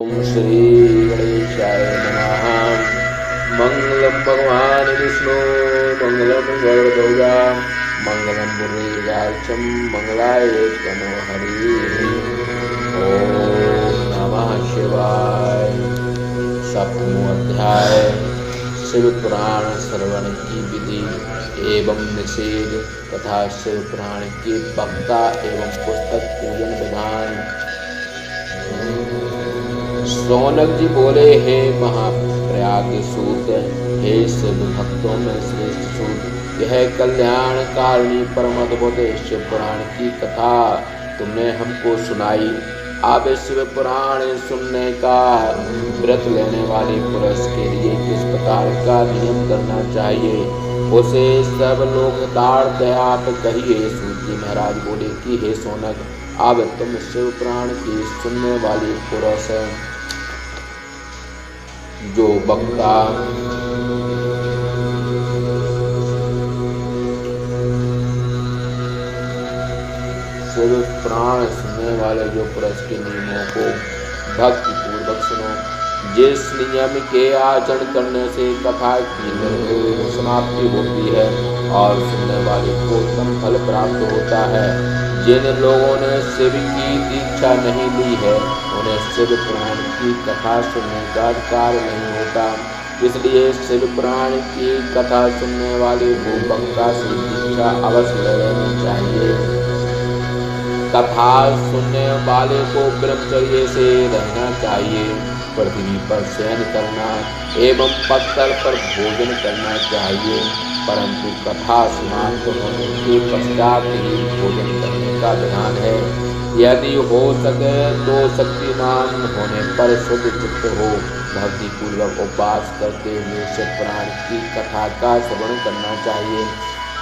ओम श्री गणेशाय नमः। मंगलम भगवान विष्णु मंगलम गरुड़ध्वजा मंगलम मुरलीधराक्षं मंगलाय तनो हरि। ओम नमः शिवाय। सप्तमो अध्याय शिव पुराण श्रवण की विधि एवं निषेध तथा शिव पुराण के वक्ता एवं पुस्तक पूजन विधान। शौनक जी बोले, हे महाप्रयाग सूत, हे शिव भक्तों में श्रेष्ठ सूत, यह कल्याण कारिणी परम अद्भुत शिव पुराण की कथा तुमने हमको सुनाई। अब शिव पुराण सुनने का व्रत लेने वाले पुरुष के लिए किस प्रकार का नियम करना चाहिए, उसे सब लोग ताड़ते आप कहिए। सूत जी महाराज बोले कि हे शौनक, अब तुम शिव पुराण की सुनने वाली पुरुष जो वक्ता शिव पुराण सुनने वाले जो पुरुष के नियमों को भक्ति पूर्वक सुनो। जिस नियम के आचरण करने से कथा की निर्भय समाप्ति होती है और सुनने वाले को उत्तम फल प्राप्त होता है। जिन लोगों ने शिव की दीक्षा नहीं ली है उन्हें शिव पुराण की कथा सुनने का अधिकार नहीं होता। इसलिए शिव पुराण की कथा सुनने वाले को वक्ता से दीक्षा अवश्य ले लेनी चाहिए। कथा सुनने वाले को ब्रह्मचर्य से रहना चाहिए। पृथ्वी पर शयन करना एवं पत्थर पर भोजन करना चाहिए, परंतु कथा समाप्त होने के पश्चात ही भोजन करने का विधान है। यदि हो सके तो शक्तिमान होने पर शुद्ध चित्त हो भक्ति पूर्वक उपवास करते हुए शिव पुराण की कथा का श्रवण करना चाहिए।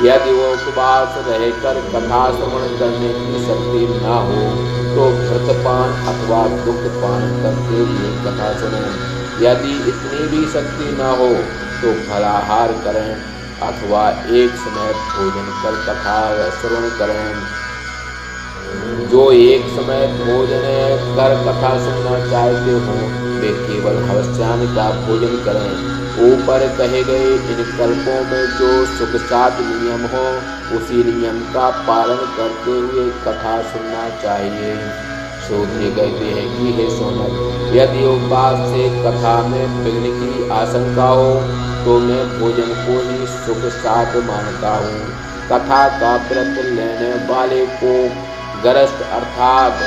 यदि वो उपवास रहकर कथा श्रवण करने की शक्ति न हो तो घृतपान अथवा दुग्धपान करते हुए कथा सुनें। यदि इतनी भी शक्ति न हो तो फलाहार करें अथवा एक समय भोजन कर कथा श्रवण करें। जो एक समय भोजन कर कथा सुनना चाहते हो वे केवल हवस्यान का भोजन करें। ऊपर कहे गए इन कल्पों में जो सुख साध नियम हो उसी नियम का पालन करते हुए कथा सुनना चाहिए। सूत्र कहते हैं कि हे शौनक, यदि उपवास से कथा में विघ्न की आशंका हो तो मैं भोजन को ही सुख साध मानता हूँ। कथा का व्रत लेने वाले को गरस्त अर्थात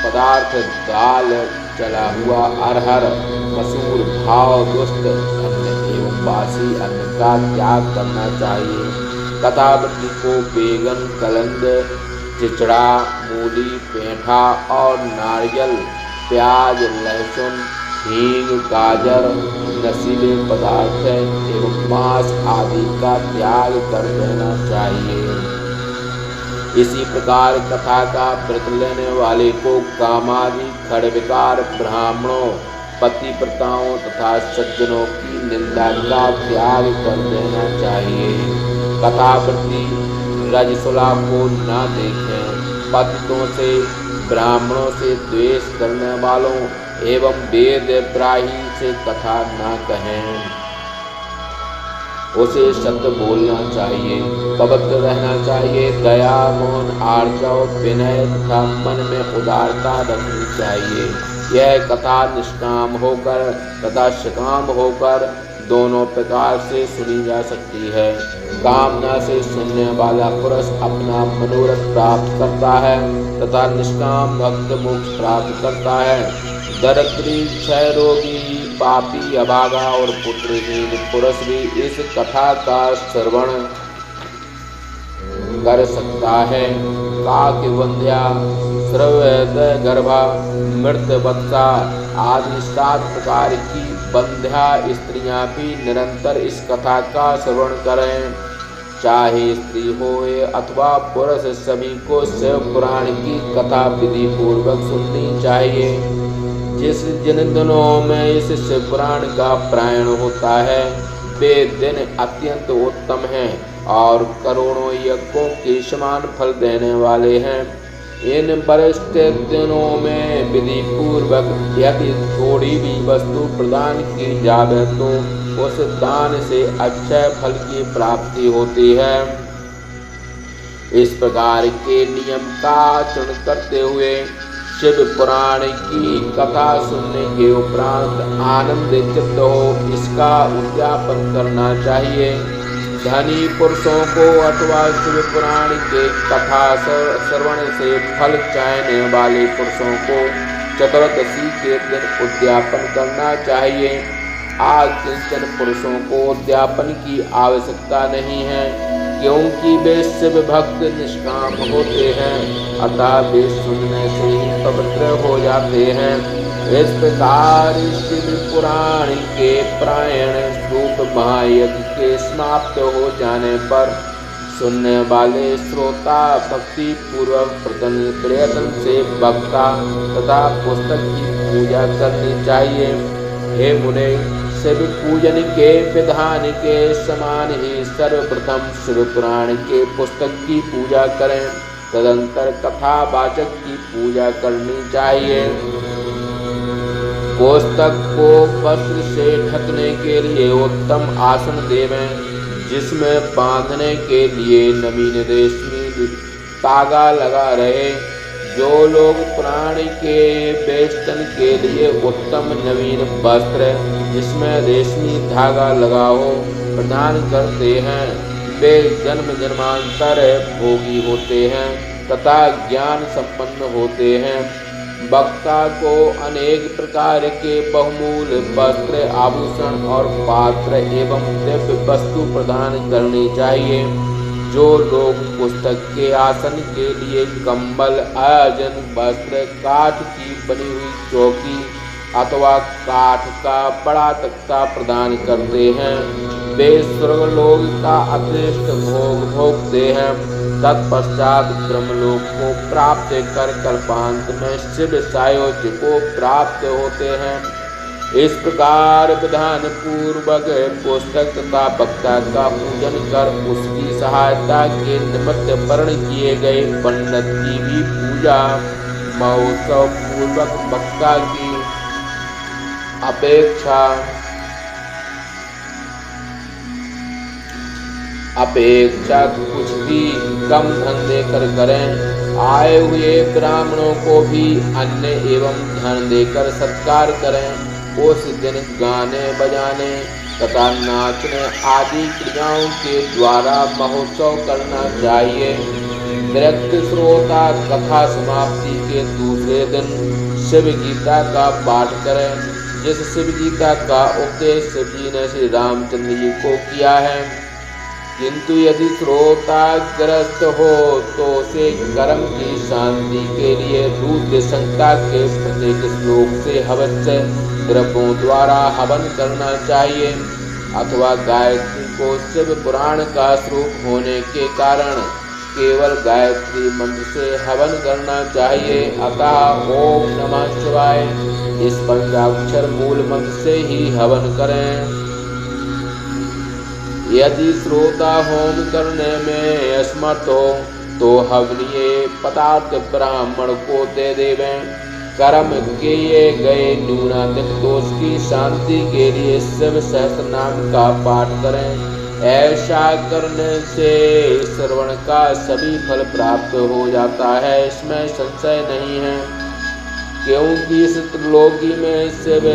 पदार्थ दाल, चला हुआ अरहर, मसूर, भाव, दुष्ट अन्न एवं बासी अन्न का त्याग करना चाहिए। कथावृत्ति को बैगन, कलंद, चिचड़ा, मूली, पेठा और नारियल, प्याज, लहसुन, हींग, गाजर, नशीले पदार्थ एवं मांस आदि का त्याग कर देना चाहिए। इसी प्रकार कथा का व्रत लेने वाले को कामादि खड़विकार ब्राह्मणों, पतिव्रताओं तथा सज्जनों की निंदा का त्याग कर देना चाहिए। कथावृत्ति रजसुला को न देखें, पतितों से, ब्राह्मणों से द्वेष करने वालों एवं वेद ब्राही से कथा न कहें। उसे सत्य बोलना चाहिए, पवित्र रहना चाहिए, दया, मौन, आर्जव, विनय तथा मन में उदारता रखनी चाहिए। यह कथा निष्काम होकर तथा सकाम होकर दोनों प्रकार से सुनी जा सकती है। कामना से सुनने वाला पुरुष अपना मनोरथ प्राप्त करता है तथा निष्काम भक्त मोक्ष प्राप्त करता है। दरिद्री, क्षय रोगी, पापी, अभागा और पुत्रहीन पुरुष भी इस कथा का श्रवण कर सकता है। काकवंध्या, श्रव्यद गर्भा, मृत वत्सा आदि 7 प्रकार की बंध्या स्त्रियां भी निरंतर इस कथा का श्रवण करें। चाहे स्त्री हो अथवा पुरुष, सभी को शिव पुराण की कथा विधि पूर्वक सुननी चाहिए। जिन दिनों में इस शिव पुराण का पारायण होता है वे दिन अत्यंत उत्तम हैं और करोड़ों यज्ञों के समान फल देने वाले हैं। इन वरिष्ठ दिनों में विधि पूर्वक यदि थोड़ी भी वस्तु प्रदान की जावे तो उस दान से अक्षय फल की प्राप्ति होती है। इस प्रकार के नियम का आचरण करते हुए शिव पुराण की कथा सुनने के उपरांत आनंदित चित्त हो इसका उद्यापन करना चाहिए। धनी पुरुषों को अथवा शिव पुराण के कथा श्रवण से फल चाहने वाले पुरुषों को चतुर्दशी के दिन उद्यापन करना चाहिए। आज किंचन पुरुषों को उद्यापन की आवश्यकता नहीं है, क्योंकि वे शिव भक्त निष्काम होते हैं, अतः वे सुनने से ही पवित्र हो जाते हैं। इस प्रकार शिव पुराण के पारायण रूप महायज्ञ के समाप्त हो जाने पर सुनने वाले श्रोता भक्ति पूर्वक प्रयत्न से वक्ता तथा पुस्तक की पूजा करनी चाहिए। हे मुने, शिव पूजन के विधान के समान ही सर्वप्रथम शिव पुराण के पुस्तक की पूजा करें, तदंतर कथावाचक की पूजा करनी चाहिए। पुस्तक को वस्त्र से ढकने के लिए उत्तम आसन देवें, जिसमें बांधने के लिए नवीन रेशमी धागा लगा रहे। जो लोग पुराण के वेष्टन के लिए उत्तम नवीन वस्त्र जिसमें रेशमी धागा लगा हो प्रदान करते हैं, वे जन्म जन्मांतर भोगी होते हैं तथा ज्ञान संपन्न होते हैं। वक्ता को अनेक प्रकार के बहुमूल्य वस्त्र, आभूषण और पात्र एवं दिव्य वस्तु प्रदान करनी चाहिए। जो लोग पुस्तक के आसन के लिए कंबल, आयोजन वस्त्र, काठ की बनी हुई चौकी अथवा काठ का बड़ा तख्ता प्रदान करते हैं, वे स्वर्गलोक का अतिरिक्त भोग भोगते हैं। तत्पश्चात ब्रह्मलोक को प्राप्त कर कल्पांत में शिव सायुज्य को प्राप्त होते हैं। इस प्रकार विधान पूर्वक पुस्तक तथा वक्ता का पूजन कर उसकी सहायता के निमित्त वर्ण किए गए पंडित की भी पूजा महोत्सव पूर्वक वक्ता की अपेक्षा कुछ भी कम धन देकर करें। आए हुए ब्राह्मणों को भी अन्न एवं धन देकर सत्कार करें। उस दिन गाने बजाने तथा नाचने आदि क्रियाओं के द्वारा महोत्सव करना चाहिए। नृत्य श्रोता कथा समाप्ति के दूसरे दिन शिव गीता का पाठ करें, जिस शिव गीता का उपदेश शिव जी ने श्री रामचंद्र जी को किया है। किंतु यदि श्रोता ग्रस्त हो तो उसे कर्म की शांति के लिए रुद्र संहिता के प्रत्येक श्लोक से अवश्य द्रव्यों द्वारा हवन करना चाहिए, अथवा गायत्री को शिव पुराण का स्वरूप होने के कारण केवल गायत्री मंत्र से हवन करना चाहिए। अतः ओम नमः शिवाय इस पंचाक्षर मूल मंत्र से ही हवन करें। यदि श्रोता होम करने में असमर्थ हो तो हवनीय पदार्थ ब्राह्मण को दे देवें। कर्म किए गए न्यूनाधिक दोष की शांति के लिए शिव सहस्त्र नाम का पाठ करें। ऐसा करने से श्रवण का सभी फल प्राप्त हो जाता है, इसमें संशय नहीं है, क्योंकि इस त्रिलोकी में शिव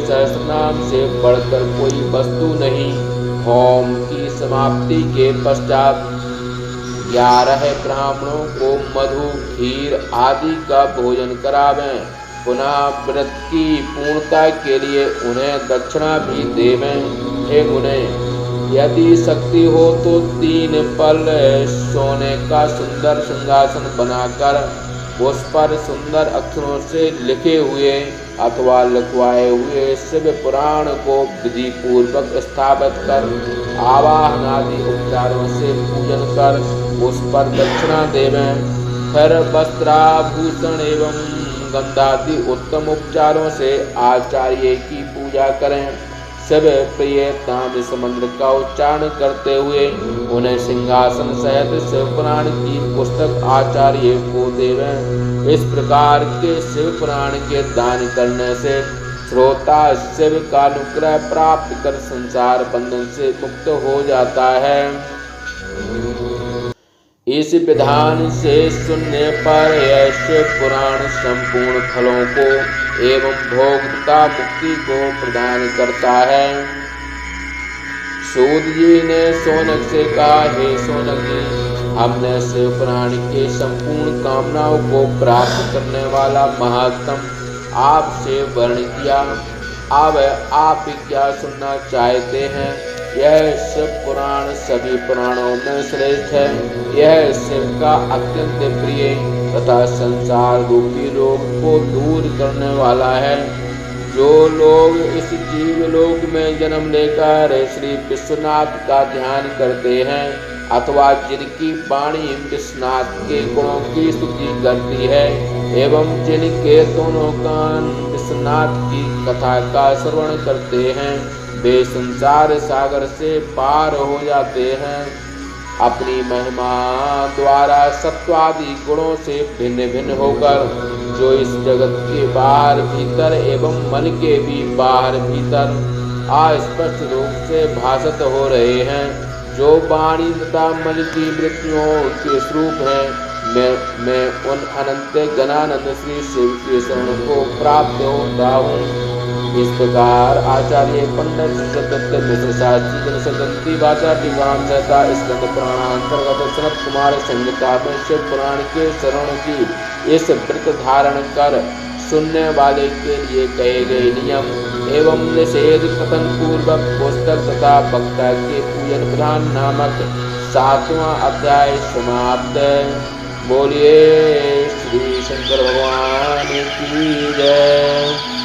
सहस्त्र नाम से बढ़कर कोई वस्तु नहीं। होम की समाप्ति के पश्चात 11 ब्राह्मणों को मधु, खीर आदि का भोजन करावें। पुनः व्रत की पूर्णता के लिए उन्हें दक्षिणा भी देवें। हे मुने, यदि शक्ति हो तो 3 पल सोने का सुंदर सिंहासन बनाकर उस पर सुंदर अक्षरों से लिखे हुए अथवा लिखवाए हुए शिव पुराण को विधि पूर्वक स्थापित कर आवाहन आदि उपचारों से पूजन कर उस पर दक्षिणा देवें। फिर वस्त्राभूषण एवं गंधादि उत्तम उपचारों से आचार्य की पूजा करें। शिव प्रिय नाम इस मंत्र का उच्चारण करते हुए उन्हें सिंहासन सहित शिव पुराण की पुस्तक आचार्य को देवें। इस प्रकार के शिव पुराण के दान करने से श्रोता शिव का अनुग्रह प्राप्त कर संसार बंधन से मुक्त हो जाता है। इस विधान से सुनने पर यह शिव पुराण संपूर्ण फलों को एवं भोग तथा मुक्ति को प्रदान करता है। सूत जी ने शौनक से कहा, हे शौनक जी, हमने शिव पुराण के संपूर्ण कामनाओं को प्राप्त करने वाला महात्म आपसे वर्ण किया। अब आप क्या सुनना चाहते हैं? यह शिव पुराण सभी पुराणों में श्रेष्ठ है। यह शिव का अत्यंत प्रिय तथा संसार रूपी रोग को दूर करने वाला है। जो लोग इस जीवलोक में जन्म लेकर श्री विश्वनाथ का ध्यान करते हैं अथवा जिनकी वाणी विश्वनाथ के गुणों की स्तुति करती है एवं जिनके दोनों कान विश्वनाथ की कथा का श्रवण करते हैं, वे संसार सागर से पार हो जाते हैं। अपनी महिमा द्वारा सत्वादि गुणों से भिन्न भिन्न होकर जो इस जगत के बाहर भीतर एवं मन के भी बाहर भीतर अस्पष्ट रूप से भासत हो रहे हैं, जो वाणी तथा मन की वृत्तियों के स्वरूप हैं, मैं उन अनंत गणानंद श्री शिव के शरण को प्राप्त होता हूँ। इस प्रकार आचार्य पंडित सदत्त मिश्र शास्त्री जनसदंती भाषा विवाम सहता स्कंद पुराणांतर्गत सनत कुमार संहिता में शिव पुराण के शरण की इस व्रत धारण कर सुनने वाले के लिए कहे गए नियम एवं निषेध कथन पूर्वक पुस्तक तथा वक्ता के पूजन विधान नामक 7वां अध्याय समाप्त। बोलिए श्री शंकर भगवान की जय।